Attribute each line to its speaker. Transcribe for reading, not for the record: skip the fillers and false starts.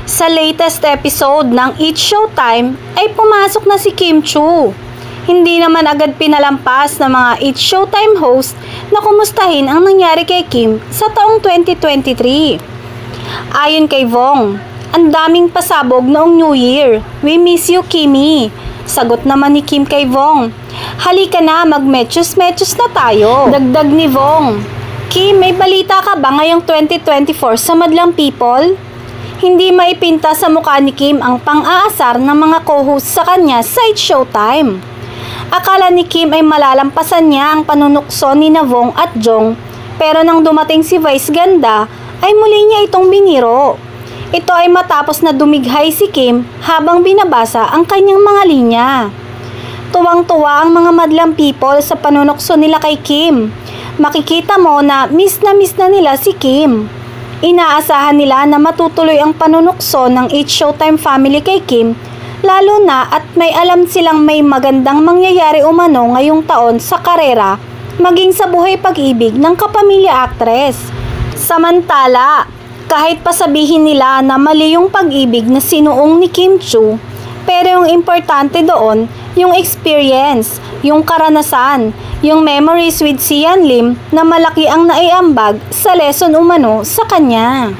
Speaker 1: Sa latest episode ng It's Showtime ay pumasok na si Kim Chiu. Hindi naman agad pinalampas ng mga It's Showtime host na kumustahin ang nangyari kay Kim sa taong 2023. Ayon kay Vong, ang daming pasabog noong New Year. We miss you, Kimmy. Sagot naman ni Kim kay Vong, halika na, mag-metyos-metyos na tayo. Dagdag ni Vong, Kim, may balita ka ba ngayong 2024 sa madlang people? Hindi maipinta sa mukha ni Kim ang pang-aasar ng mga co-host sa kanya sa It's Showtime. Akala ni Kim ay malalampasan niya ang panunukso ni Vong at Jong, pero nang dumating si Vice Ganda ay muli niya itong biniro. Ito ay matapos na dumighay si Kim habang binabasa ang kanyang mga linya. Tuwang-tuwa ang mga madlang people sa panunukso nila kay Kim. Makikita mo na miss na nila si Kim. Inaasahan nila na matutuloy ang panunukso ng It's Showtime family kay Kim, lalo na at may alam silang may magandang mangyayari umano ngayong taon sa karera, maging sa buhay pag-ibig ng kapamilya actress. Samantala, kahit pasabihin nila na mali yung pag-ibig na sinuong ni Kim Chiu, pero yung importante doon, yung experience, yung karanasan, yung memories with Sian Lim na malaki ang naiambag sa lesson umano sa kanya.